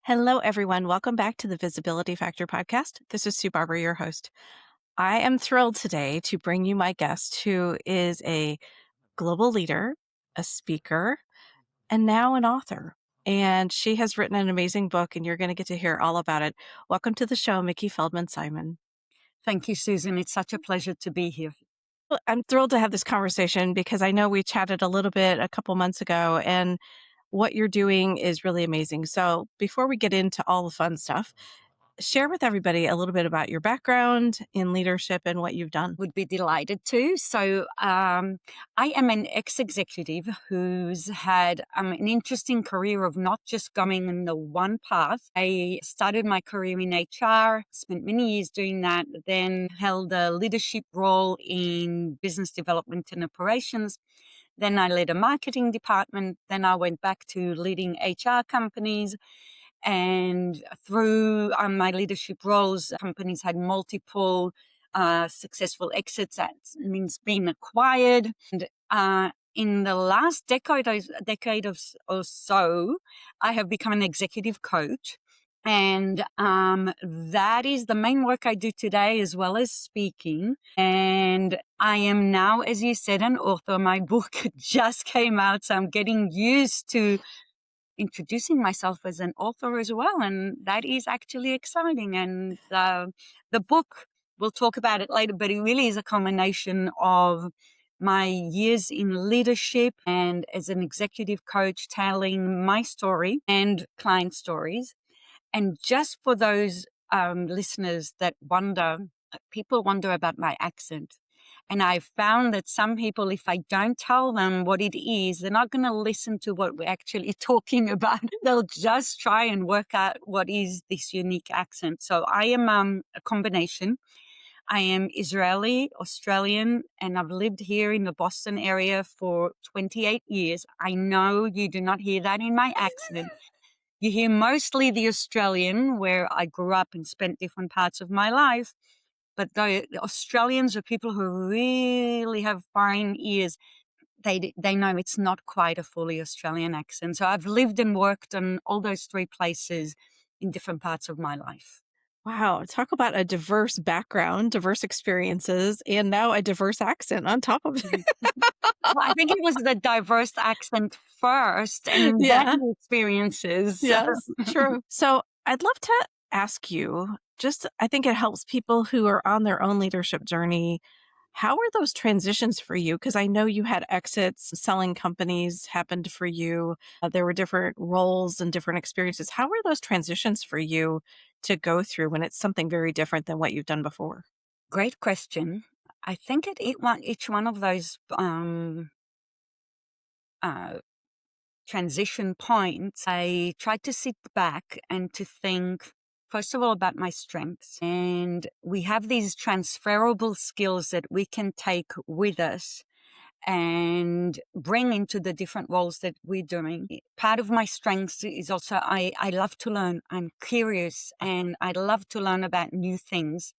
Hello, everyone. Welcome back to the Visibility Factor podcast. This is Sue Barber, your host. I am thrilled today to bring you my guest, who is a global leader, a speaker, and now an author. And she has written an amazing book, and you're going to get to hear all about it. Welcome to the show, Miki Feldman Simon. Thank you, Susan. It's such a pleasure to be here. Well, I'm thrilled to have this conversation because I know we chatted a little bit a couple months ago, and what you're doing is really amazing. So before we get into all the fun stuff, share with everybody a little bit about your background in leadership and what you've done. Would be delighted to. So I am an ex-executive who's had an interesting career of not just going in the one path. I started my career in HR, spent many years doing that, then held a leadership role in business development and operations. Then I led a marketing department. Then I went back to leading HR companies. And through my leadership roles, companies had multiple successful exits. That means being acquired. And in the last decade or so, I have become an executive coach. And that is the main work I do today, as well as speaking. And I am now, as you said, an author. My book just came out, so I'm getting used to introducing myself as an author as well. And that is actually exciting. And the book, we'll talk about it later, but it really is a combination of my years in leadership and as an executive coach, telling my story and client stories. And just for those listeners that people wonder about my accent. And I've found that some people, if I don't tell them what it is, they're not going to listen to what we're actually talking about. They'll just try and work out what is this unique accent. So I am a combination. I am Israeli, Australian, and I've lived here in the Boston area for 28 years. I know you do not hear that in my accent. You hear mostly the Australian, where I grew up and spent different parts of my life. But the Australians are people who really have fine ears. They know it's not quite a fully Australian accent. So I've lived and worked in all those three places in different parts of my life. Wow. Talk about a diverse background, diverse experiences, and now a diverse accent on top of it. Well, I think it was the diverse accent first and then the experiences. Yes, true. So I'd love to ask you, I think it helps people who are on their own leadership journey. How were those transitions for you? Because I know you had exits, selling companies happened for you. There were different roles and different experiences. How were those transitions for you to go through when it's something very different than what you've done before? Great question. I think at each one of those transition points, I tried to sit back and to think, first of all, about my strengths. And we have these transferable skills that we can take with us and bring into the different roles that we're doing. Part of my strengths is also I love to learn. I'm curious and I love to learn about new things.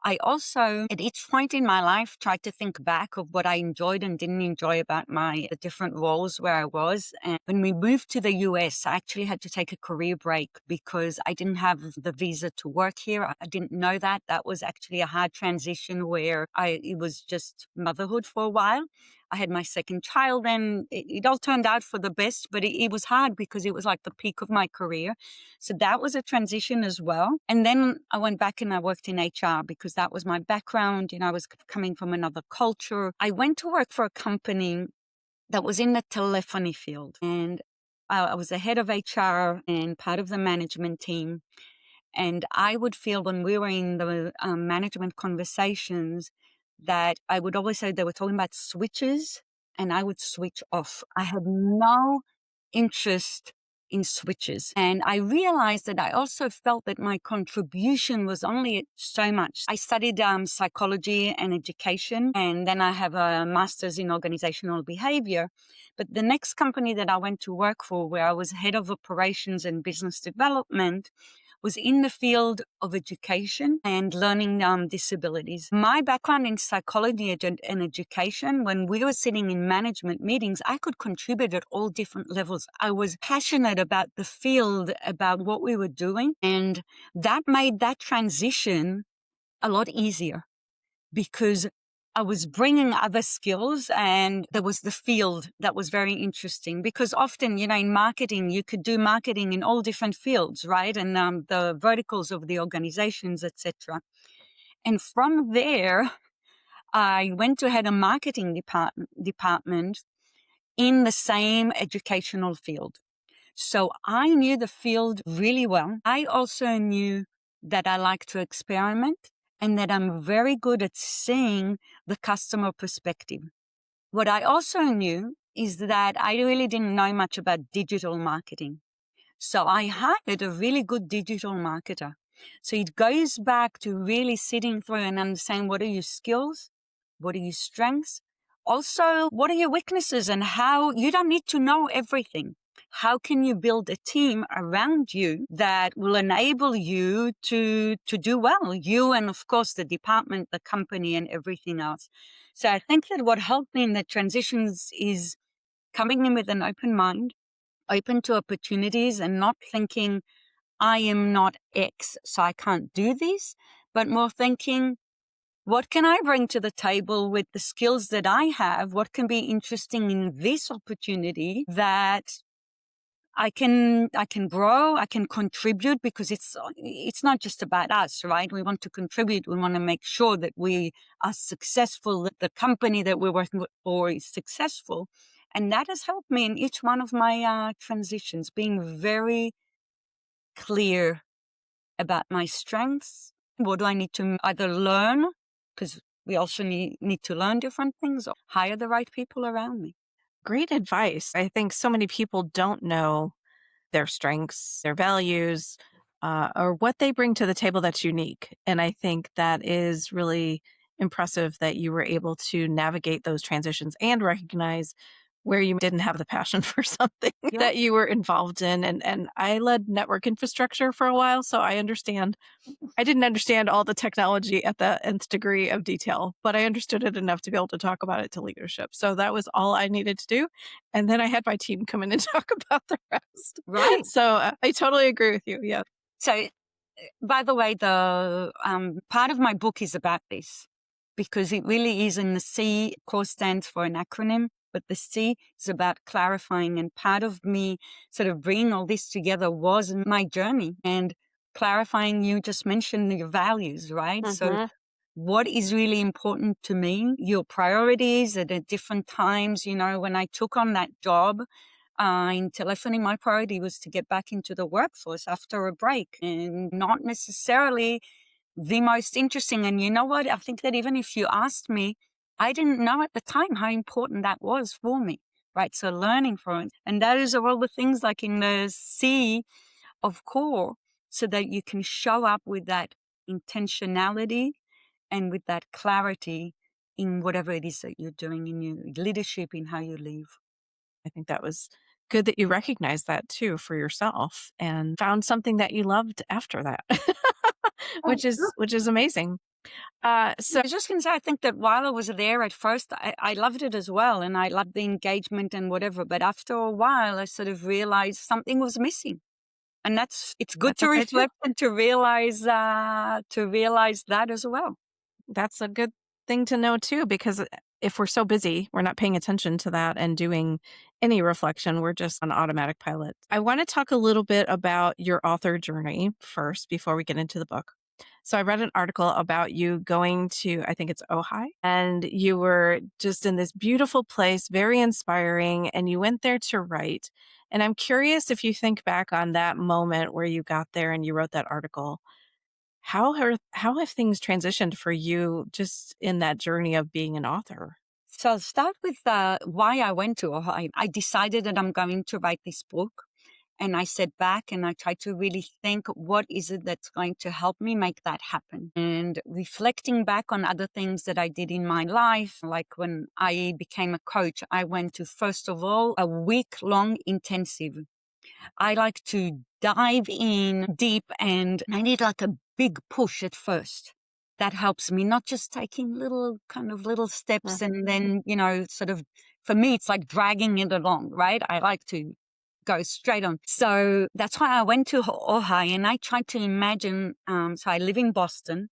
I also, at each point in my life, tried to think back of what I enjoyed and didn't enjoy about the different roles where I was. And when we moved to the US, I actually had to take a career break because I didn't have the visa to work here. I didn't know that. That was actually a hard transition where it was just motherhood for a while. I had my second child and it all turned out for the best, but it was hard because it was like the peak of my career. So that was a transition as well. And then I went back and I worked in HR because that was my background. I was coming from another culture. I went to work for a company that was in the telephony field, and I was the head of HR and part of the management team. And I would feel when we were in the management conversations that I would always say they were talking about switches and I would switch off. I had no interest in switches. And I realized that I also felt that my contribution was only so much. I studied psychology and education, and then I have a master's in organizational behavior. But the next company that I went to work for, where I was head of operations and business development, was in the field of education and learning disabilities. My background in psychology and education, when we were sitting in management meetings, I could contribute at all different levels. I was passionate about the field, about what we were doing. And that made that transition a lot easier because I was bringing other skills, and there was the field that was very interesting because often, in marketing, you could do marketing in all different fields, right? And the verticals of the organizations, etc. And from there, I went to head a marketing department in the same educational field. So I knew the field really well. I also knew that I like to experiment and that I'm very good at seeing the customer perspective. What I also knew is that I really didn't know much about digital marketing. So I hired a really good digital marketer. So it goes back to really sitting through and understanding what are your skills, what are your strengths, also what are your weaknesses, and how you don't need to know everything. How can you build a team around you that will enable you to do well? You and of course the department, the company, and everything else. So I think that what helped me in the transitions is coming in with an open mind, open to opportunities, and not thinking I am not X, so I can't do this, but more thinking, what can I bring to the table with the skills that I have? What can be interesting in this opportunity that I can grow, I can contribute, because it's not just about us, right? We want to contribute. We want to make sure that we are successful, that the company that we're working for is successful. And that has helped me in each one of my transitions, being very clear about my strengths. What do I need to either learn? Because we also need to learn different things, or hire the right people around me. Great advice. I think so many people don't know their strengths, their values, or what they bring to the table that's unique. And I think that is really impressive that you were able to navigate those transitions and recognize where you didn't have the passion for something Yeah, that you were involved in. And I led network infrastructure for a while, so I understand. I didn't understand all the technology at the nth degree of detail, but I understood it enough to be able to talk about it to leadership. So that was all I needed to do. And then I had my team come in and talk about the rest. right. So I totally agree with you. Yeah. So, by the way, the part of my book is about this, because it really is in the C. Of course, stands for an acronym, but the C is about clarifying. And part of me sort of bringing all this together was my journey and clarifying. You just mentioned your values, right? So Hmm. what is really important to me, your priorities at different times. When I took on that job in telephony, my priority was to get back into the workforce after a break, and not necessarily the most interesting. And you know what? I think that even if you asked me, I didn't know at the time how important that was for me, right? So learning from it. And that is all the things like in the C of core, so that you can show up with that intentionality and with that clarity in whatever it is that you're doing in your leadership, in how you live. I think that was good that you recognized that too for yourself and found something that you loved after that, Oh, which is amazing. I So was just going to say, I think that while I was there at first, I loved it as well. And I loved the engagement and whatever. But after a while, I sort of realized something was missing. And it's good that's to okay too. reflect and to realize that as well. That's a good thing to know too, because if we're so busy, we're not paying attention to that and doing any reflection. We're just on automatic pilot. I want to talk a little bit about your author journey first before we get into the book. So I read an article about you going to, I think it's Ojai, and you were just in this beautiful place, very inspiring, and you went there to write. And I'm curious if you think back on that moment where you got there and you wrote that article. How have things transitioned for you just in that journey of being an author? So I'll start with why I went to Ohio. I decided that I'm going to write this book. And I sat back and I tried to really think, what is it that's going to help me make that happen? And reflecting back on other things that I did in my life, like when I became a coach, I went to, first of all, a week-long intensive. I like to dive in deep, and I need like a big push at first. That helps me, not just taking little steps Mm. and then, sort of, for me, it's like dragging it along, right? I like to go straight on. So that's why I went to Ojai and I tried to imagine. So I live in Boston,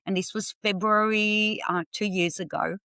and this was February 2 years ago.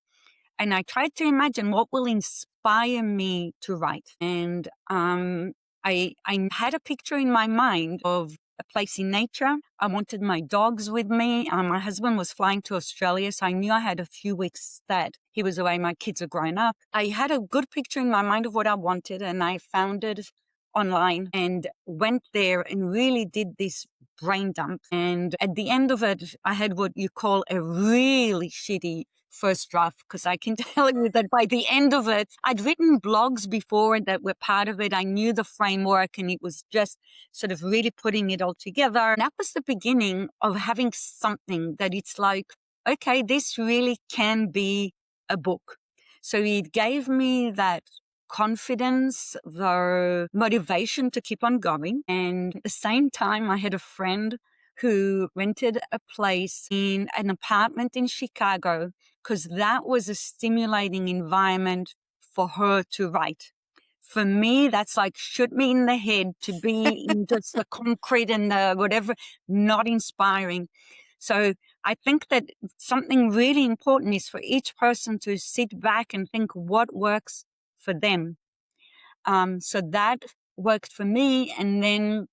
And I tried to imagine what will inspire me to write. And I had a picture in my mind of a place in nature. I wanted my dogs with me. My husband was flying to Australia, so I knew I had a few weeks that he was away. My kids are grown up. I had a good picture in my mind of what I wanted, and I found it online and went there and really did this brain dump. And at the end of it, I had what you call a really shitty first draft, because I can tell you that by the end of it, I'd written blogs before that were part of it. I knew the framework, and it was just sort of really putting it all together. And that was the beginning of having something that it's like, okay, this really can be a book. So it gave me that confidence, the motivation to keep on going. And at the same time, I had a friend who rented a place in an apartment in Chicago, because that was a stimulating environment for her to write. For me, that's like shoot me in the head to be in just the concrete and the whatever, not inspiring. So I think that something really important is for each person to sit back and think what works for them. So that worked for me. And then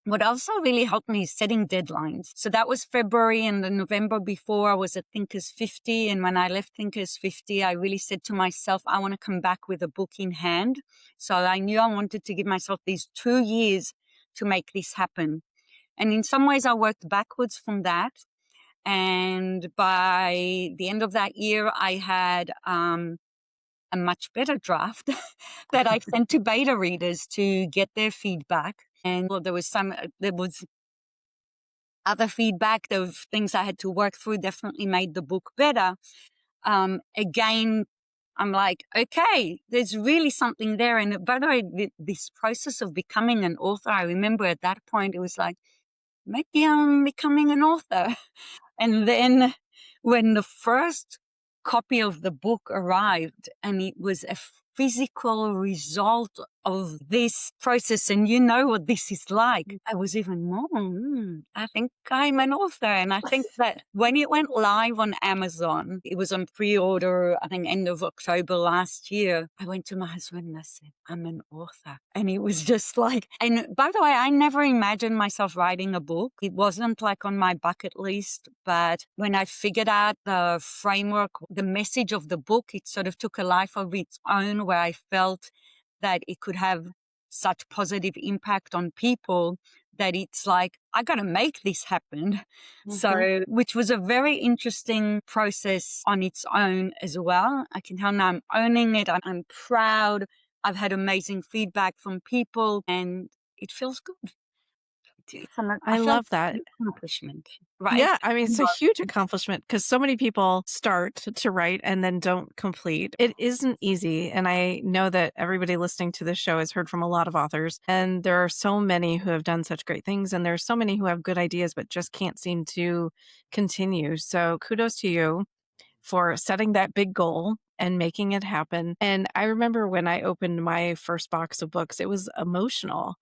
what also really helped me is setting deadlines. So that was February, and the November before I was at Thinkers 50. And when I left Thinkers 50, I really said to myself, I want to come back with a book in hand. So I knew I wanted to give myself these 2 years to make this happen. And in some ways I worked backwards from that. And by the end of that year, I had a much better draft that I sent to beta readers to get their feedback. And well, there was other feedback of things I had to work through, definitely made the book better. Again, I'm like, okay, there's really something there. And by the way, this process of becoming an author, I remember at that point, it was like, maybe I'm becoming an author. And then when the first copy of the book arrived, and it was a physical result of this process, and you know what this is like, I was even more, I think I'm an author. And I think that when it went live on Amazon, it was on pre-order, I think end of October last year, I went to my husband and I said, I'm an author. And it was just like, and by the way, I never imagined myself writing a book. It wasn't like on my bucket list, but when I figured out the framework, the message of the book, it sort of took a life of its own, where I felt that it could have such positive impact on people that it's like, I got to make this happen. Mhm. So, which was a very interesting process on its own as well. I can tell now I'm owning it. I'm proud. I've had amazing feedback from people, and it feels good. I I feel love like that. an accomplishment, right? Yeah, I mean, it's a huge accomplishment because so many people start to write and then don't complete. It isn't easy. And I know that everybody listening to this show has heard from a lot of authors, and there are so many who have done such great things. And there's so many who have good ideas, but just can't seem to continue. So kudos to you for setting that big goal and making it happen. And I remember when I opened my first box of books, it was emotional.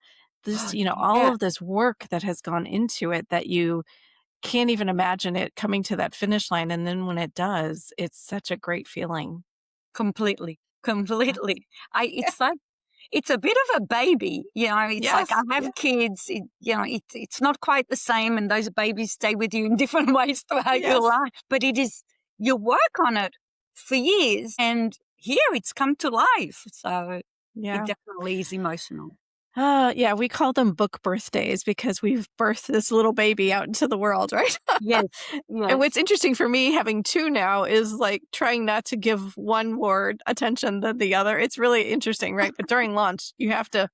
This, Oh, all yeah, of this work that has gone into it that you can't even imagine it coming to that finish line, and then when it does, it's such a great feeling. completely, Yeah. completely. Yeah. It's like, it's a bit of a baby, it's like I Yes. have Yeah. kids, it's not quite the same, and those babies stay with you in different ways throughout your Yes. life, but it is, you work on it for years, and here it's come to life. So it Yeah. definitely is emotional. Yeah, we call them book birthdays because we've birthed this little baby out into the world, right? Yes, And what's yes. interesting for me having two now is like trying not to give one more attention than the other. It's really interesting, right? But during launch, you have to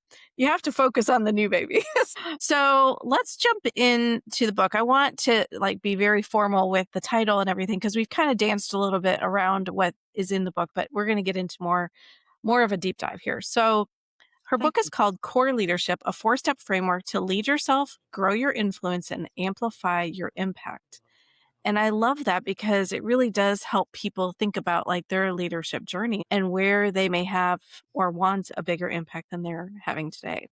focus on the new baby. So let's jump into the book. I want to like be very formal with the title and everything because we've kind of danced a little bit around what is in the book, but we're going to get into more of a deep dive here. So her Thank book is you. called Core Leadership, a 4-step framework to lead yourself, grow your influence, and amplify your impact. And I love that because it really does help people think about like their leadership journey and where they may have or want a bigger impact than they're having today.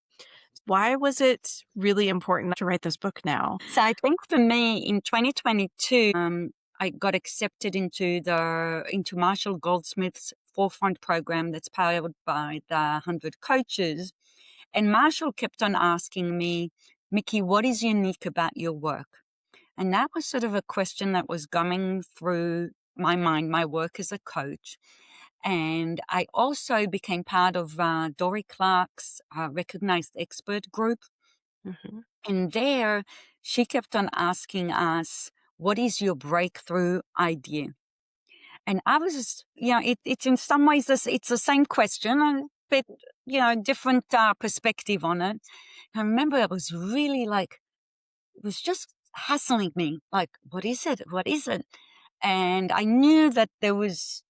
Why was it really important to write this book now? So I think for me in 2022, I got accepted into Marshall Goldsmith's Forefront program that's powered by the 100 coaches. And Marshall kept on asking me, Miki, what is unique about your work? And that was sort of a question that was going through my mind, my work as a coach. And I also became part of Dory Clark's Recognized Expert group. Mhm. And there, she kept on asking us, what is your breakthrough idea? And I was just, it's in some ways, it's the same question, but, different perspective on it. I remember I was really like, it was just hassling me. Like, what is it? What is it? And I knew that there was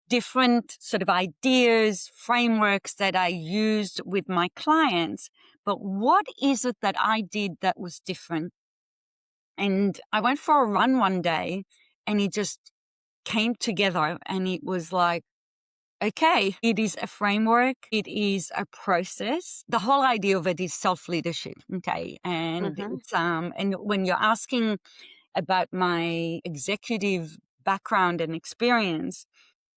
different sort of ideas, frameworks that I used with my clients. But what is it that I did that was different? And I went for a run one day and it just came together and it was like, okay, it is a framework. It is a process. The whole idea of it is self-leadership. Okay. And Mhm. and when you're asking about my executive background and experience,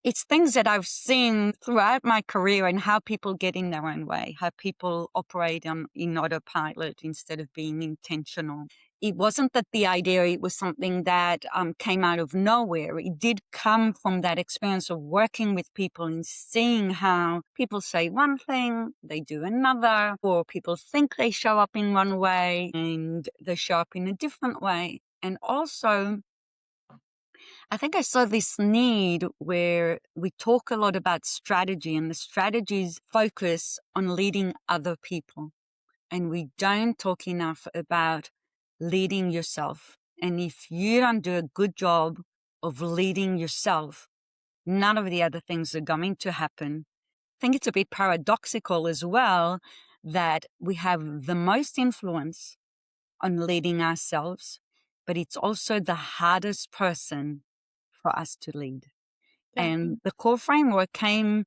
it's things that I've seen throughout my career and how people get in their own way, how people operate in autopilot instead of being intentional. It wasn't that the idea, it was something that came out of nowhere. It did come from that experience of working with people and seeing how people say one thing, they do another, or people think they show up in one way and they show up in a different way. And also, I think I saw this need where we talk a lot about strategy and the strategies focus on leading other people. And we don't talk enough about leading yourself. And if you don't do a good job of leading yourself, none of the other things are going to happen. I think it's a bit paradoxical as well that we have the most influence on leading ourselves, but it's also the hardest person for us to lead. Yeah. And the core framework came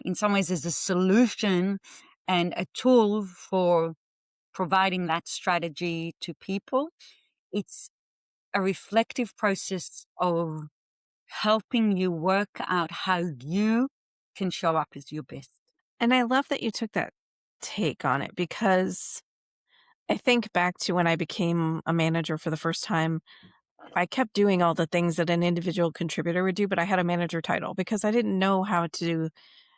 in some ways as a solution and a tool for providing that strategy to people. It's a reflective process of helping you work out how you can show up as your best. And I love that you took that take on it because I think back to when I became a manager for the first time. I kept doing all the things that an individual contributor would do, but I had a manager title because I didn't know how to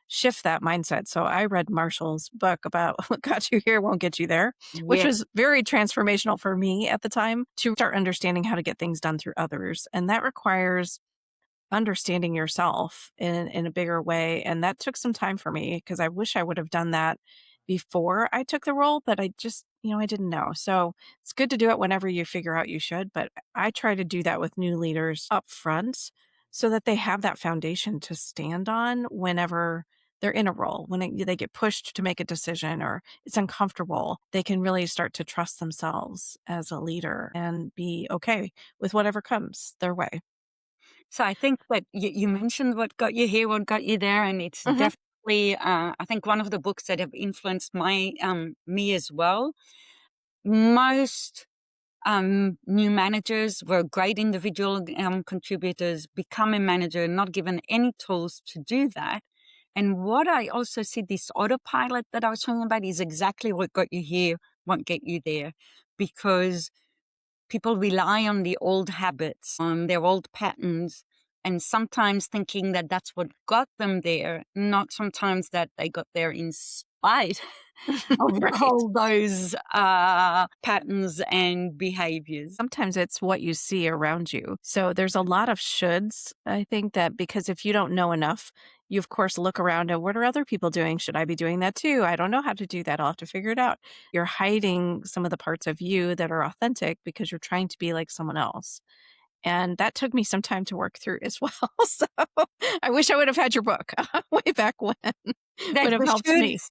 shift that mindset. So I read Marshall's book about what got you here won't get you there, which Yeah. was very transformational for me at the time to start understanding how to get things done through others. And that requires understanding yourself in a bigger way. And that took some time for me because I wish I would have done that before I took the role, but I just, I didn't know. So it's good to do it whenever you figure out you should. But I try to do that with new leaders up front so that they have that foundation to stand on whenever they're in a role, when they get pushed to make a decision or it's uncomfortable, they can really start to trust themselves as a leader and be okay with whatever comes their way. So I think that you mentioned what got you here, what got you there, and it's Hmm. definitely, I think, one of the books that have influenced me as well. Most new managers were great individual contributors, become a manager, not given any tools to do that. And what I also see, this autopilot that I was talking about, is exactly what got you here, won't get you there, because people rely on the old habits, on their old patterns, and sometimes thinking that that's what got them there, not sometimes that they got there in spite of Right. all those patterns and behaviors. Sometimes it's what you see around you. So there's a lot of shoulds. I think that because if you don't know enough, you of course look around and what are other people doing? Should I be doing that too? I don't know how to do that. I'll have to figure it out. You're hiding some of the parts of you that are authentic because you're trying to be like someone else. And that took me some time to work through as well. So I wish I would have had your book way back when. That Would have the helped me. shoulds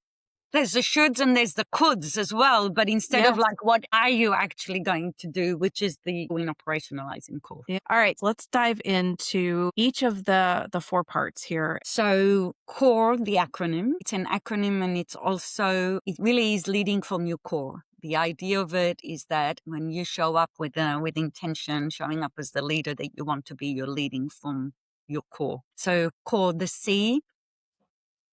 there's the shoulds and there's the coulds as well. But instead of Yes. like, what are you actually going to do, which is the in operationalizing core. Yeah. All right. Let's dive into each of the four parts here. So core, the acronym, it's an acronym and it really is leading from your core. The idea of it is that when you show up with intention, showing up as the leader that you want to be, you're leading from your core. So core, the C,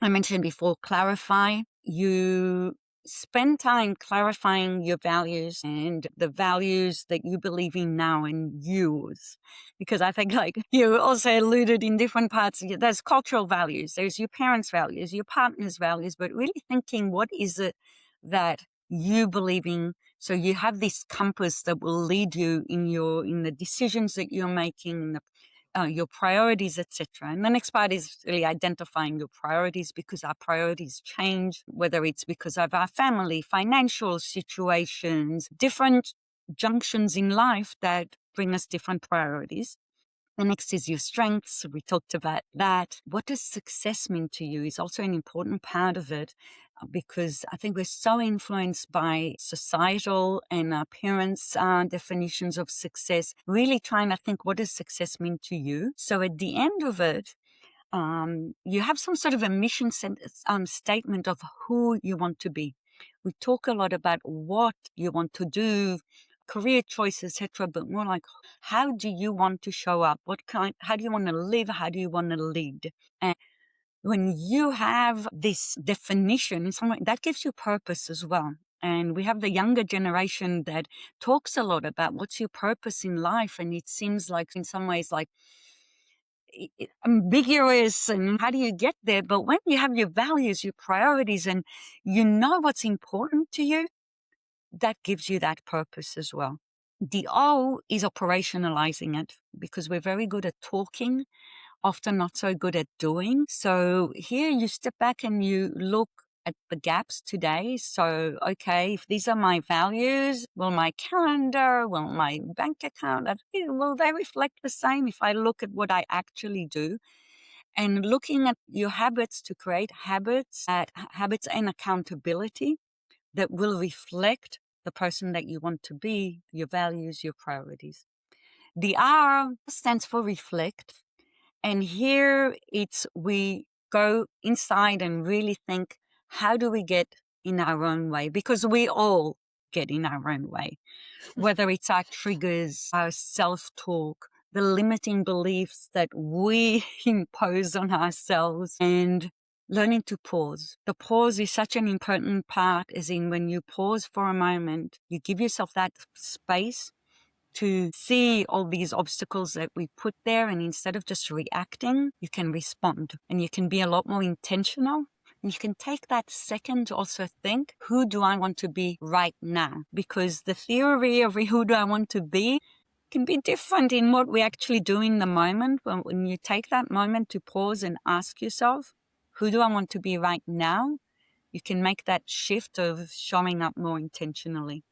I mentioned before, clarify. You spend time clarifying your values and the values that you believe in now and use. Because I think, like you also alluded in different parts, there's cultural values, there's your parents' values, your partner's values, but really thinking, what is it that you believe in? So you have this compass that will lead you in the decisions that you're making, your priorities, etc. And the next part is really identifying your priorities, because our priorities change, whether it's because of our family, financial situations, different junctions in life that bring us different priorities. The next is your strengths. We talked about that. What does success mean to you is also an important part of it, because I think we're so influenced by societal and our parents' definitions of success, really trying to think, what does success mean to you? So at the end of it, you have some sort of a mission statement of who you want to be. We talk a lot about what you want to do, career choices, etc., but more like, how do you want to show up? How do you want to live? How do you want to lead? And when you have this definition, that gives you purpose as well. And we have the younger generation that talks a lot about what's your purpose in life. And it seems like in some ways like ambiguous and how do you get there? But when you have your values, your priorities, and you know what's important to you, that gives you that purpose as well. The O is operationalizing it, because we're very good at talking, often not so good at doing. So here you step back and you look at the gaps today. So, okay, if these are my values, will my calendar, will my bank account, will they reflect the same if I look at what I actually do? And looking at your habits to create habits and accountability that will reflect the person that you want to be, your values, your priorities. The R stands for reflect. And here we go inside and really think, how do we get in our own way? Because we all get in our own way, whether it's our triggers, our self-talk, the limiting beliefs that we impose on ourselves, and learning to pause. The pause is such an important part, as in when you pause for a moment, you give yourself that space to see all these obstacles that we put there. And instead of just reacting, you can respond and you can be a lot more intentional. And you can take that second to also think, who do I want to be right now? Because the theory of who do I want to be can be different in what we actually do in the moment. When you take that moment to pause and ask yourself, who do I want to be right now? You can make that shift of showing up more intentionally.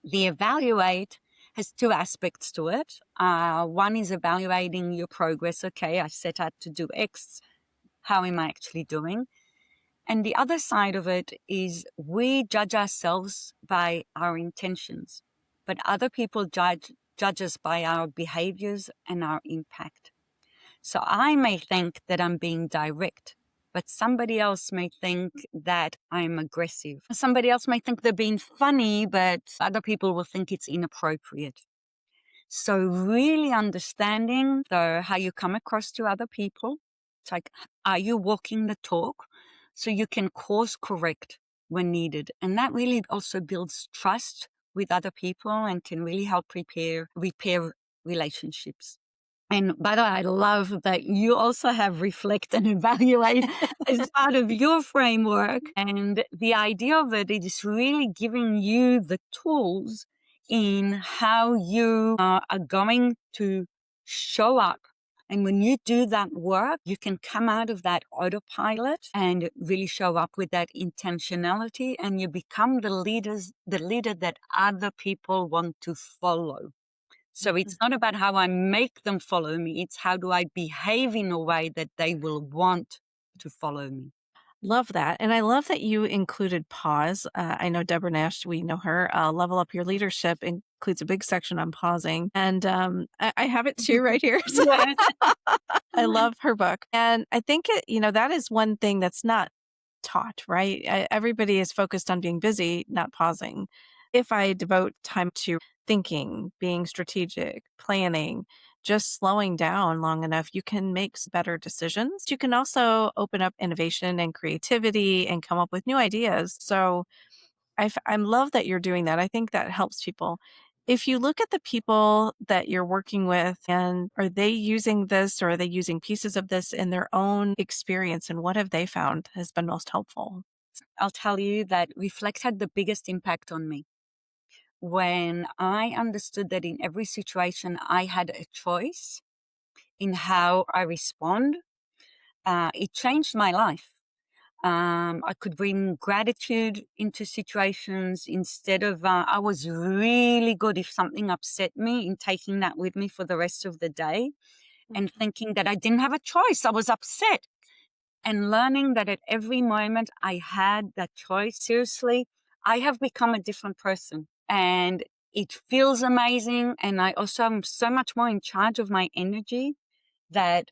The evaluate has two aspects to it. One is evaluating your progress. Okay, I set out to do X. How am I actually doing? And the other side of it is we judge ourselves by our intentions, but other people judge us by our behaviors and our impact. So I may think that I'm being direct, but somebody else may think that I'm aggressive. Somebody else may think they're being funny, but other people will think it's inappropriate. So really understanding how you come across to other people. It's like, are you walking the talk? So you can course correct when needed. And that really also builds trust with other people and can really help repair relationships. And by the way, I love that you also have reflect and evaluate as part of your framework. And the idea of it is really giving you the tools in how you are going to show up. And when you do that work, you can come out of that autopilot and really show up with that intentionality, and you become the leader that other people want to follow. So it's not about how I make them follow me. It's how do I behave in a way that they will want to follow me. Love that. And I love that you included pause. I know Deborah Nash, we know her. Level Up Your Leadership includes a big section on pausing. And I have it too right here. So Yeah. I love her book. And I think that is one thing that's not taught, right? Everybody is focused on being busy, not pausing. If I devote time to thinking, being strategic, planning, just slowing down long enough, you can make better decisions. You can also open up innovation and creativity and come up with new ideas. So I love that you're doing that. I think that helps people. If you look at the people that you're working with, and are they using this or are they using pieces of this in their own experience, and what have they found has been most helpful? I'll tell you that Reflect had the biggest impact on me when I understood that in every situation I had a choice in how I respond. It changed my life. I could bring gratitude into situations instead of, I was really good if something upset me in taking that with me for the rest of the day and thinking that I didn't have a choice. I was upset and learning that at every moment I had that choice. Seriously, I have become a different person and it feels amazing. And I also am so much more in charge of my energy that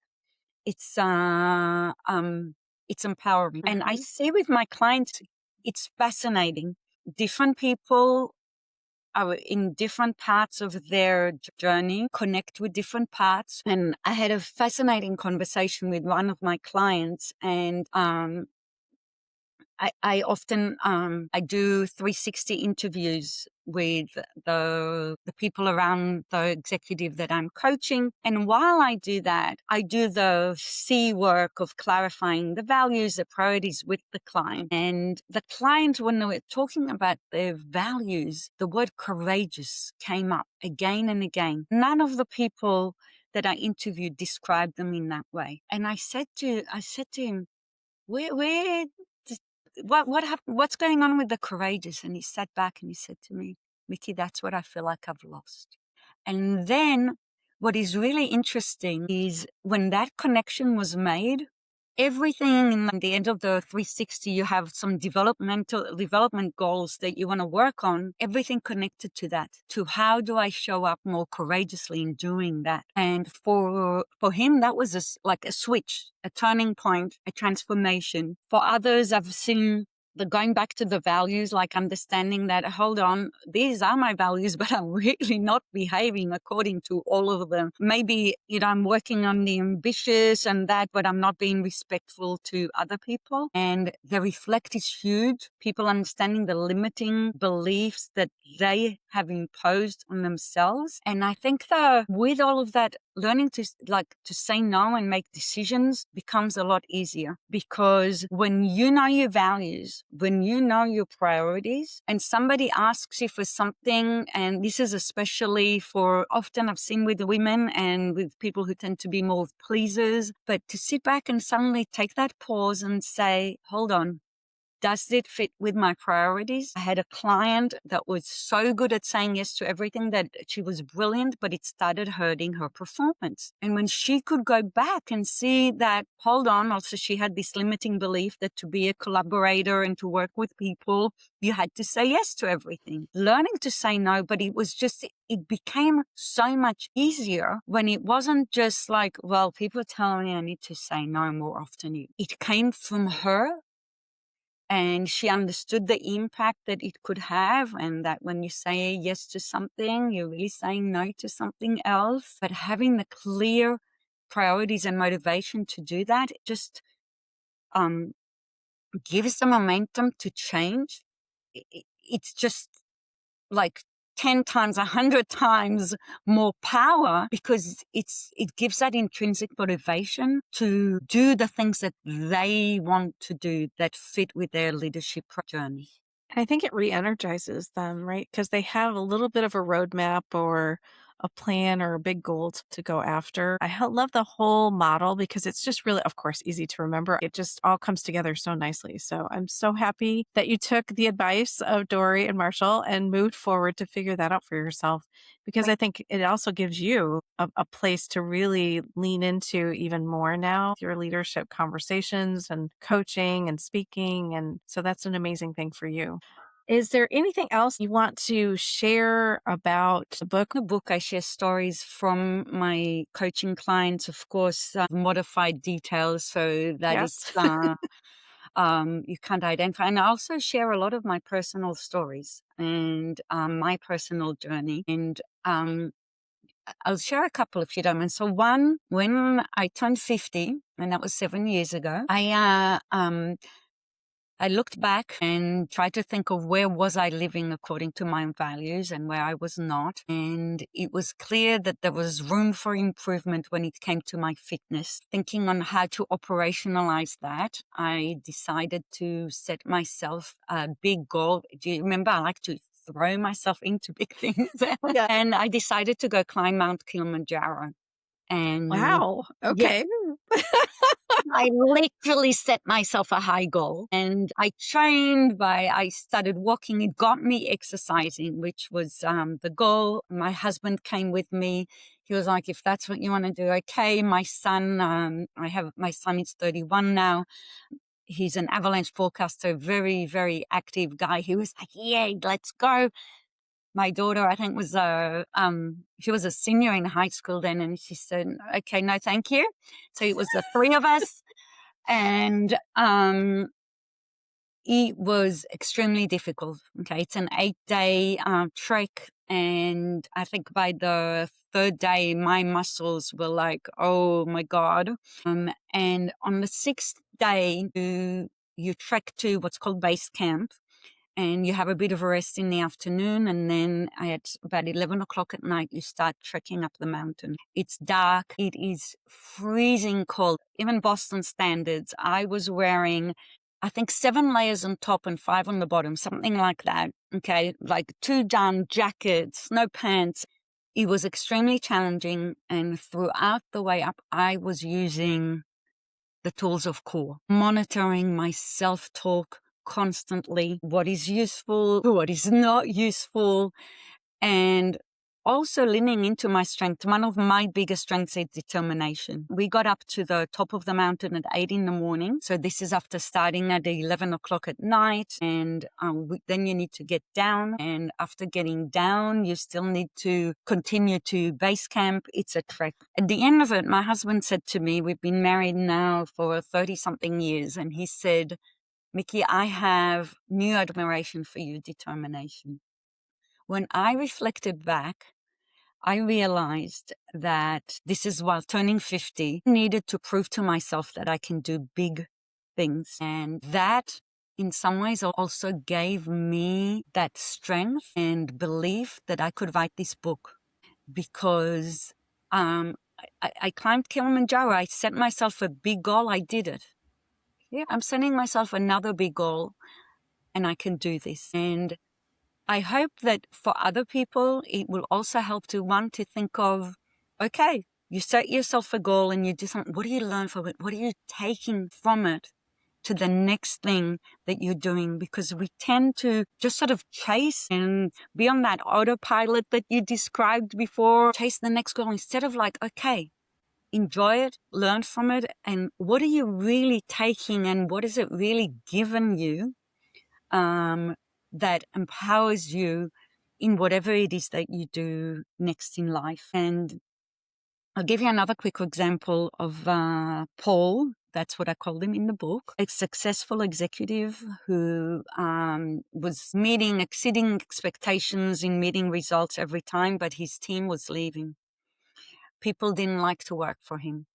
it's, uh, um, it's empowering. And I Mhm. see with my clients, it's fascinating. Different people are in different parts of their journey, connect with different parts. And I had a fascinating conversation with one of my clients and, I often I do 360 interviews with the people around the executive that I'm coaching. And while I do that, I do the C work of clarifying the values, the priorities with the client. And the client, when they were talking about their values, the word courageous came up again and again. None of the people that I interviewed described them in that way. And I said to him, where what happened? What's going on with the courageous? And he sat back and he said to me, Miki, that's what I feel like I've lost. And then what is really interesting is when that connection was made, everything in the end of the 360, you have some development goals that you want to work on, everything connected to that, to how do I show up more courageously in doing that. And for him, that was like a switch, a turning point, a transformation. For others, I've seen the going back to the values, like understanding that, hold on, these are my values, but I'm really not behaving according to all of them. Maybe, I'm working on the ambitious and that, but I'm not being respectful to other people. And the reflect is huge. People understanding the limiting beliefs that they have imposed on themselves. And I think that with all of that, learning to say no and make decisions becomes a lot easier, because when you know your values, when you know your priorities, and somebody asks you for something, and this is especially for, often I've seen with women and with people who tend to be more pleasers, but to sit back and suddenly take that pause and say, hold on, does it fit with my priorities? I had a client that was so good at saying yes to everything that she was brilliant, but it started hurting her performance. And when she could go back and see that, hold on, also she had this limiting belief that to be a collaborator and to work with people, you had to say yes to everything. Learning to say no, but it became so much easier when it wasn't just like, well, people tell me I need to say no more often. It came from her, and she understood the impact that it could have, and that when you say yes to something, you're really saying no to something else. But having the clear priorities and motivation to do that, it just um, gives the momentum to change. It's just like 10 times, 100 times more power, because it gives that intrinsic motivation to do the things that they want to do that fit with their leadership journey. And I think it re-energizes them, right? Because they have a little bit of a roadmap or a plan or a big goal to go after. Love the whole model because it's just really, of course, easy to remember. It just all comes together so nicely. So I'm so happy that you took the advice of Dory and Marshall and moved forward to figure that out for yourself because I think it also gives you a place to really lean into even more now, your leadership conversations and coaching and speaking. And so that's an amazing thing for you. Is there anything else you want to share about the book? The book, I share stories from my coaching clients, of course, modified details so that Yes. you can't identify. And I also share a lot of my personal stories and my personal journey. And I'll share a couple if you don't mind. So one, when I turned 50, and that was 7 years ago, I looked back and tried to think of where was I living according to my values and where I was not. And it was clear that there was room for improvement when it came to my fitness. Thinking on how to operationalize that, I decided to set myself a big goal. Do you remember I like to throw myself into big things? Yeah. And I decided to go climb Mount Kilimanjaro. And Wow. yeah, Okay. I literally set myself a high goal and I started walking. It got me exercising, which was the goal. My husband came with me. He was like, if that's what you want to do, okay. My son, my son is 31 now. He's an avalanche forecaster, very, very active guy. He was like, yeah, let's go. My daughter, I think, she was a senior in high school then, and she said, okay, no, thank you. So it was the three of us. And it was extremely difficult. Okay, it's an 8-day trek, and I think by the third day, my muscles were like, "Oh my god!" And on the sixth day, you trek to what's called base camp, and you have a bit of a rest in the afternoon. And then at about 11 o'clock at night, you start trekking up the mountain. It's dark. It is freezing cold. Even Boston standards, I was wearing, I think, 7 layers on top and 5 on the bottom, something like that. Okay. Like 2 down jackets, no pants. It was extremely challenging. And throughout the way up, I was using the tools of core, monitoring my self-talk constantly, what is useful, what is not useful, and also leaning into my strength. One of my biggest strengths is determination. We got up to the top of the mountain at 8 in the morning. So this is after starting at 11 o'clock at night. And then you need to get down. And after getting down, you still need to continue to base camp. It's a trek. At the end of it, my husband said to me, we've been married now for 30 something years. And he said, Miki, I have new admiration for you, determination. When I reflected back, I realized that this is while turning 50, I needed to prove to myself that I can do big things. And that in some ways also gave me that strength and belief that I could write this book because I climbed Kilimanjaro. I set myself a big goal. I did it. Yeah, I'm setting myself another big goal and I can do this. And I hope that for other people, it will also help to want to think of, okay, you set yourself a goal and you do something. What do you learn from it? What are you taking from it to the next thing that you're doing? Because we tend to just sort of chase and be on that autopilot that you described before, chase the next goal instead of like, okay, enjoy it, learn from it. And what are you really taking and what has it really given you? That empowers you in whatever it is that you do next in life. And I'll give you another quick example of Paul. That's what I called him in the book. A successful executive who was exceeding expectations in meeting results every time, but his team was leaving. People didn't like to work for him.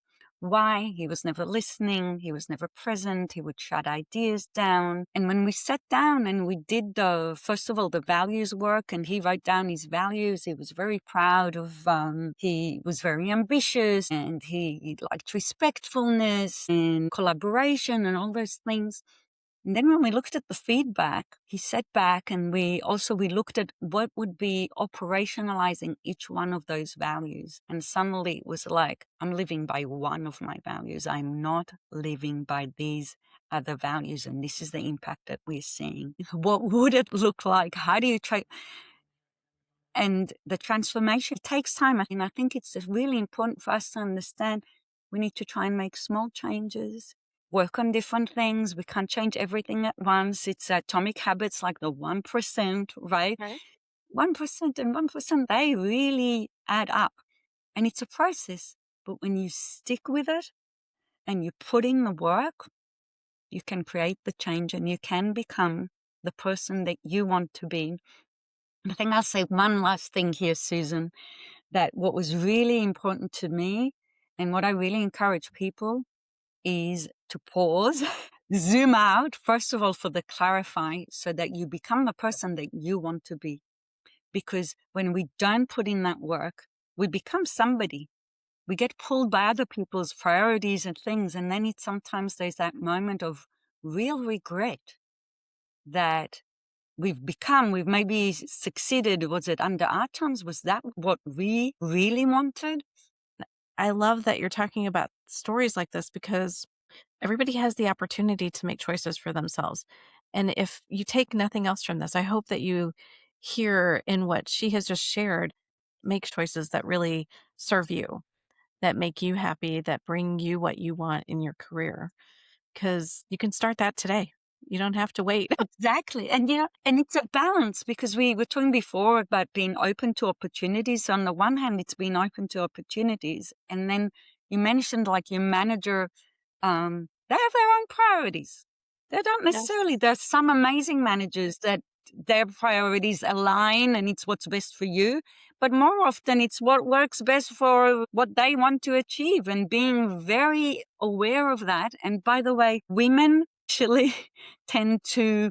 Why? He was never listening. He was never present. He would shut ideas down. And when we sat down and we did first of all, the values work, and he wrote down his values, he was very proud of, he was very ambitious and he liked respectfulness and collaboration and all those things. And then when we looked at the feedback, he sat back and we looked at what would be operationalizing each one of those values. And suddenly it was like, I'm living by one of my values. I'm not living by these other values. And this is the impact that we're seeing. What would it look like? How do you try? And the transformation takes time. And I think it's just really important for us to understand we need to try and make small changes, work on different things. We can't change everything at once. It's atomic habits like the 1%, right? Right. 1% and 1%, they really add up. And it's a process. But when you stick with it and you put in the work, you can create the change and you can become the person that you want to be. I think I'll say one last thing here, Susan, that what was really important to me and what I really encourage people is to pause, zoom out, first of all, for the clarify so that you become the person that you want to be. Because when we don't put in that work, we become somebody. We get pulled by other people's priorities and things. And then sometimes there's that moment of real regret that we've maybe succeeded. Was it under our terms? Was that what we really wanted? I love that you're talking about stories like this because everybody has the opportunity to make choices for themselves. And if you take nothing else from this, I hope that you hear in what she has just shared, make choices that really serve you, that make you happy, that bring you what you want in your career. Because you can start that today. You don't have to wait. Exactly. And, and it's a balance because we were talking before about being open to opportunities. On the one hand, it's being open to opportunities. And then you mentioned like your manager, they have their own priorities. They don't Yes. necessarily, there's some amazing managers that their priorities align and it's what's best for you. But more often it's what works best for what they want to achieve and being very aware of that. And by the way, women actually tend to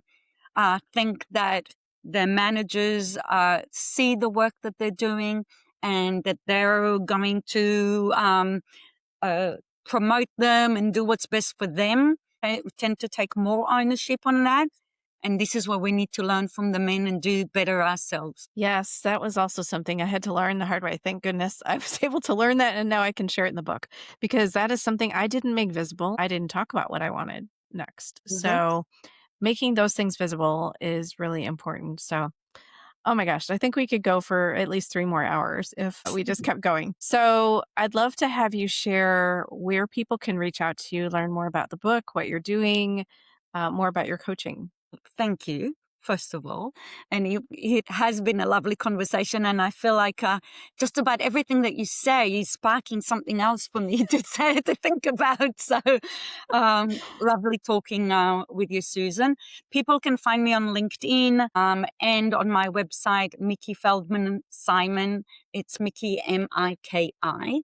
think that their managers see the work that they're doing and that they're going to uh, promote them and do what's best for them. They tend to take more ownership on that. And this is where we need to learn from the men and do better ourselves. Yes, that was also something I had to learn the hard way. Thank goodness I was able to learn that and now I can share it in the book because that is something I didn't make visible. I didn't talk about what I wanted next. Mm-hmm. So making those things visible is really important. So, oh my gosh, I think we could go for at least 3 more hours if we just kept going. So I'd love to have you share where people can reach out to you, learn more about the book, what you're doing, more about your coaching. Thank you, first of all. And it has been a lovely conversation. And I feel like just about everything that you say is sparking something else for me to say, to think about. So lovely talking with you, Susan. People can find me on LinkedIn and on my website, Miki Feldman Simon. It's Miki, Miki.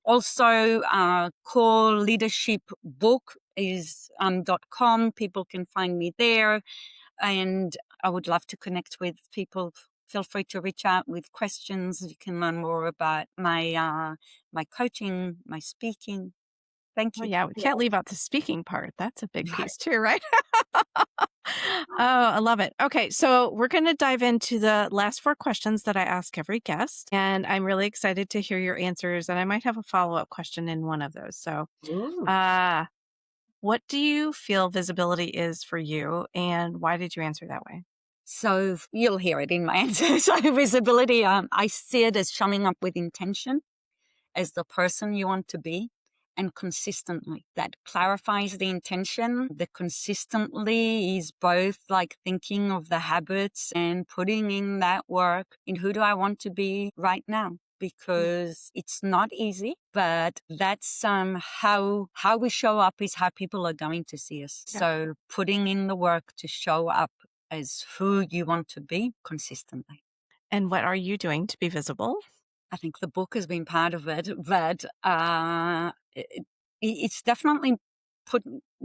Also, Core Leadership Book is .com. People can find me there. And I would love to connect with people. Feel free to reach out with questions. You can learn more about my coaching, my speaking. Thank Oh, you. yeah, we can't leave out the speaking part. That's a big Right. piece too, right? Oh, I love it. Okay, so we're going to dive into the last 4 questions that I ask every guest. And I'm really excited to hear your answers. And I might have a follow up question in one of those. So, Ooh. uh, what do you feel visibility is for you? And why did you answer that way? So you'll hear it in my answer. So visibility, I see it as showing up with intention as the person you want to be and consistently. That clarifies the intention. The consistently is both like thinking of the habits and putting in that work in who do I want to be right now? Because it's not easy, but that's how we show up is how people are going to see us. Yeah. So putting in the work to show up as who you want to be consistently. And what are you doing to be visible? I think the book has been part of it, but it's definitely put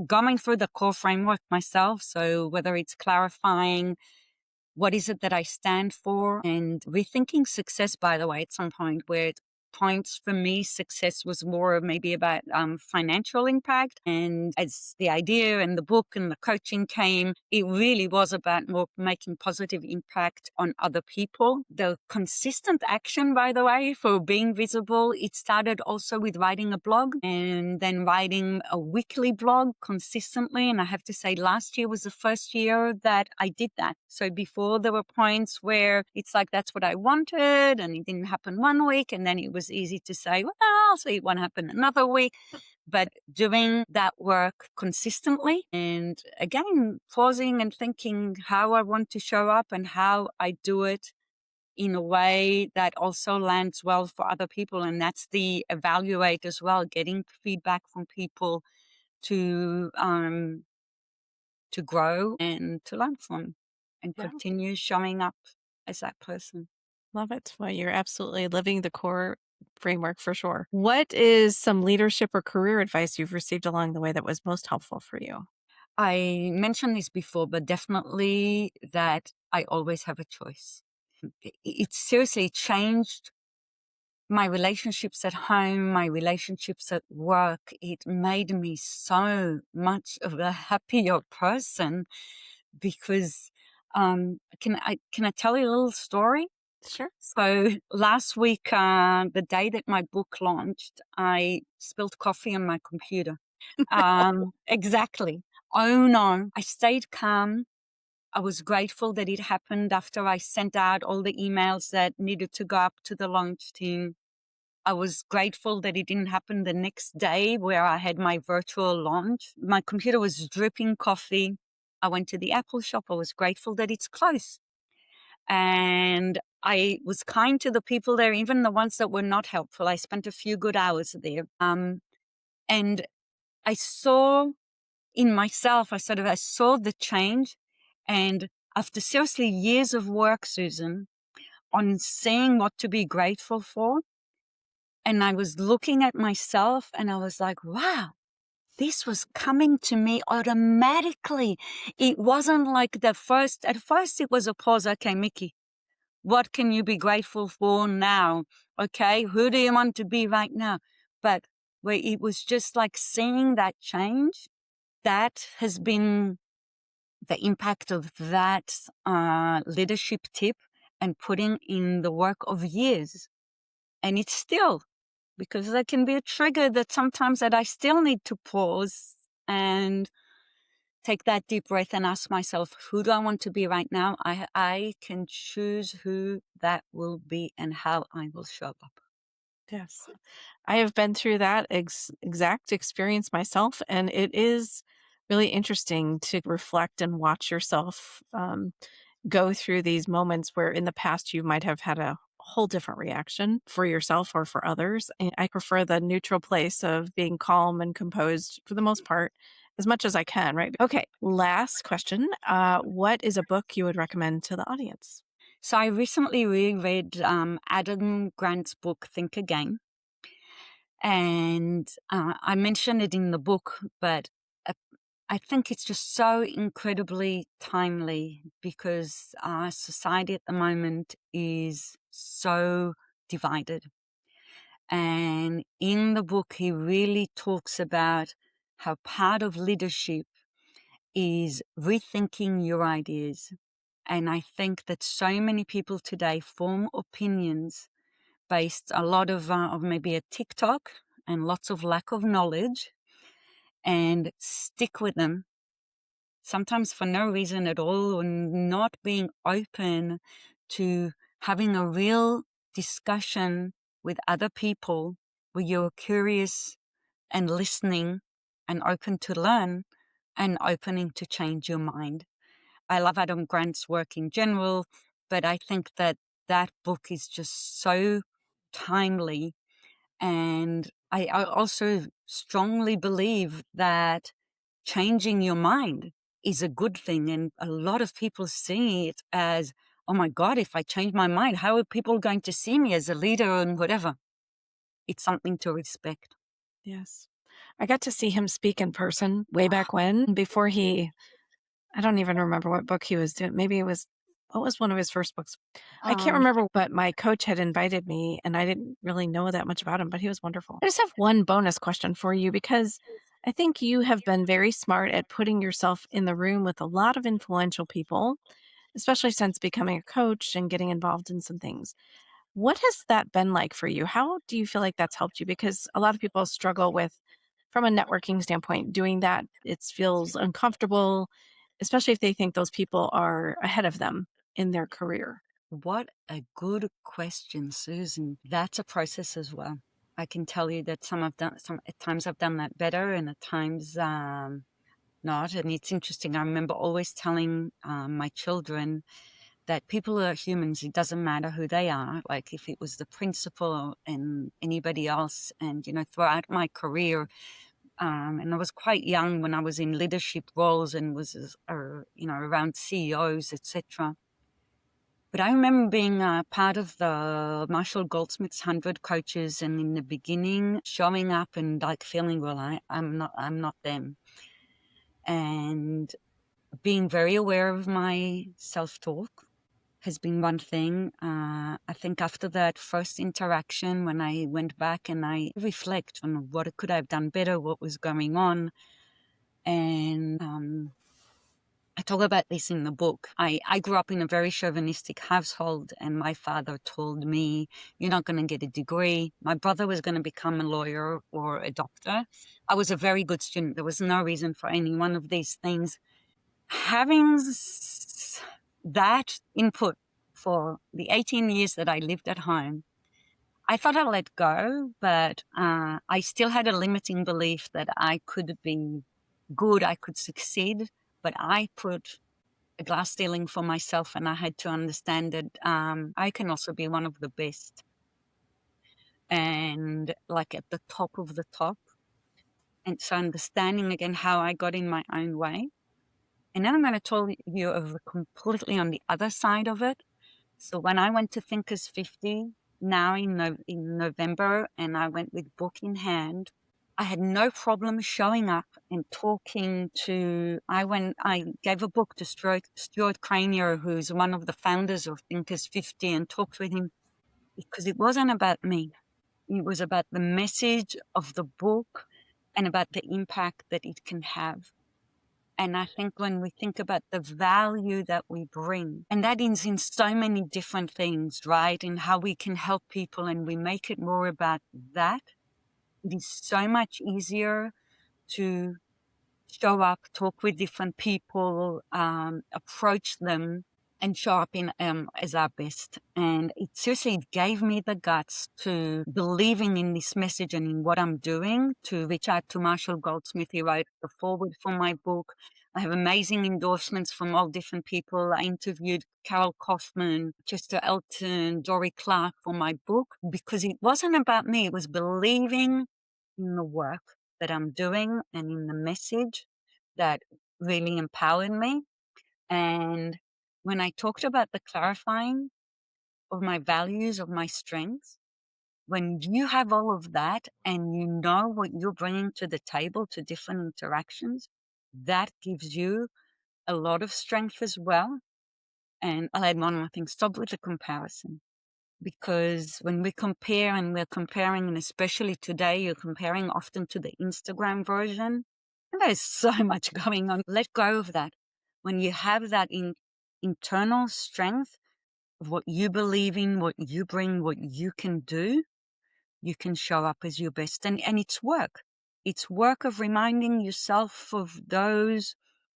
going through the core framework myself. So whether it's clarifying what is it that I stand for and rethinking success, by the way, at some point where it's points for me, success was more maybe about financial impact. And as the idea and the book and the coaching came, it really was about more making positive impact on other people. The consistent action, by the way, for being visible, it started also with writing a blog and then writing a weekly blog consistently. And I have to say, last year was the first year that I did that. So before, there were points where it's like, that's what I wanted, and it didn't happen one week. And then it was easy to say, well, I'll see it won't happen another week. But doing that work consistently and again, pausing and thinking how I want to show up and how I do it in a way that also lands well for other people. And that's the evaluate as well, getting feedback from people to grow and to learn from and Yeah. continue showing up as that person. Love it. Well, you're absolutely living the core framework for sure. What is some leadership or career advice you've received along the way that was most helpful for you? I mentioned this before, but definitely that I always have a choice. It seriously changed my relationships at home, my relationships at work. It made me so much of a happier person because can I tell you a little story? Sure. So last week, the day that my book launched, I spilled coffee on my computer. Exactly. Oh no. I stayed calm. I was grateful that it happened after I sent out all the emails that needed to go up to the launch team. I was grateful that it didn't happen the next day where I had my virtual launch. My computer was dripping coffee. I went to the Apple shop. I was grateful that it's close. And I was kind to the people there, even the ones that were not helpful. I spent a few good hours there. And I saw in myself, I saw the change. And after seriously years of work, Susan, on seeing what to be grateful for, and I was looking at myself and I was like, wow, this was coming to me automatically. It wasn't like at first it was a pause. Okay, Miki, what can you be grateful for now? Okay, who do you want to be right now? But where it was just like seeing that change, that has been the impact of that leadership tip and putting in the work of years. And it's still, because there can be a trigger that sometimes that I still need to pause and take that deep breath and ask myself, who do I want to be right now? I can choose who that will be and how I will show up. Yes. I have been through that exact experience myself, and it is really interesting to reflect and watch yourself go through these moments where in the past you might have had a whole different reaction for yourself or for others. And I prefer the neutral place of being calm and composed for the most part, as much as I can, right? Okay, last question. What is a book you would recommend to the audience? So I recently reread Adam Grant's book, Think Again. And I mentioned it in the book, but uh, I think it's just so incredibly timely because our society at the moment is so divided. And in the book, he really talks about how part of leadership is rethinking your ideas. And I think that so many people today form opinions based a lot of maybe a TikTok and lots of lack of knowledge and stick with them, sometimes for no reason at all, and not being open to having a real discussion with other people where you're curious and listening and open to learn and opening to change your mind. I love Adam Grant's work in general, but I think that that book is just so timely. And I also strongly believe that changing your mind is a good thing. And a lot of people see it as, oh my God, if I change my mind, how are people going to see me as a leader and whatever? It's something to respect. Yes. I got to see him speak in person way back when, before he I don't even remember what book he was doing. Maybe it was What was one of his first books? I can't Um, remember, but my coach had invited me and I didn't really know that much about him, but he was wonderful. I just have one bonus question for you because I think you have been very smart at putting yourself in the room with a lot of influential people, especially since becoming a coach and getting involved in some things. What has that been like for you? How do you feel like that's helped you? Because a lot of people struggle with, from a networking standpoint, doing that. It feels uncomfortable, especially if they think those people are ahead of them in their career. what a good question, Susan. That's a process as well. I can tell you that some at times I've done that better, and at times not. And it's interesting. I remember always telling my children that people are humans. It doesn't matter who they are. Like if it was the principal and anybody else, and throughout my career, and I was quite young when I was in leadership roles and was, around CEOs, etc. But I remember being part of the Marshall Goldsmith's 100 coaches, and in the beginning, showing up and like feeling, well, I'm not them, and being very aware of my self-talk has been one thing. I think after that first interaction, when I went back and I reflect on what could I have done better, what was going on, and I talk about this in the book. I grew up in a very chauvinistic household, and my father told me, "You're not going to get a degree." My brother was going to become a lawyer or a doctor. I was a very good student. There was no reason for any one of these things. Having that input for the 18 years that I lived at home, I thought I let go, but I still had a limiting belief that I could be good, I could succeed, but I put a glass ceiling for myself, and I had to understand that I can also be one of the best and like at the top of the top. And so understanding again how I got in my own way. And then I'm going to tell you of the completely on the other side of it. So when I went to Thinkers 50 now in November, and I went with book in hand, I had no problem showing up and talking to. I gave a book to Stuart Cranier, who's one of the founders of Thinkers 50, and talked with him because it wasn't about me. It was about the message of the book and about the impact that it can have. And I think when we think about the value that we bring, and that is in so many different things, right? And how we can help people, and we make it more about that, it is so much easier to show up, talk with different people, approach them, and show up in as our best. And it seriously gave me the guts to believing in this message and in what I'm doing to reach out to Marshall Goldsmith. He wrote the foreword for my book. I have amazing endorsements from all different people. I interviewed Carol Kaufman, Chester Elton, Dory Clark for my book because it wasn't about me. It was believing in the work that I'm doing and in the message that really empowered me. And when I talked about the clarifying of my values, of my strengths, when you have all of that and you know what you're bringing to the table to different interactions, that gives you a lot of strength as well. And I'll add one more thing, stop with the comparison. Because when we compare, and we're comparing, and especially today, you're comparing often to the Instagram version, and there's so much going on. Let go of that. When you have that internal strength of what you believe in, what you bring, what you can do, you can show up as your best. And it's work. It's work of reminding yourself of those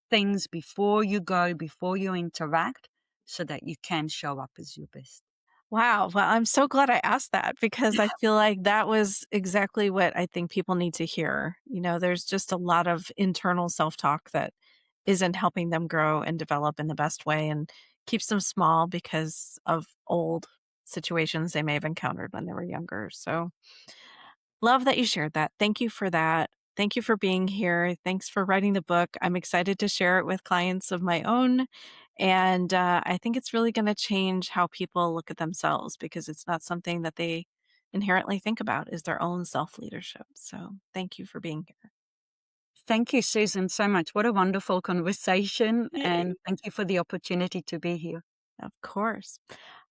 things before you go, before you interact, so that you can show up as your best. Wow. Well, I'm so glad I asked that because I feel like that was exactly what I think people need to hear. There's just a lot of internal self talk that isn't helping them grow and develop in the best way and keeps them small because of old situations they may have encountered when they were younger. So, love that you shared that. Thank you for that. Thank you for being here. Thanks for writing the book. I'm excited to share it with clients of my own. And I think it's really going to change how people look at themselves because it's not something that they inherently think about is their own self leadership. So thank you for being here. Thank you, Susan, so much. What a wonderful conversation. And Yay. thank you for the opportunity to be here. Of course.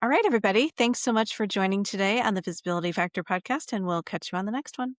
All right, everybody. Thanks so much for joining today on the Visibility Factor podcast, and we'll catch you on the next one.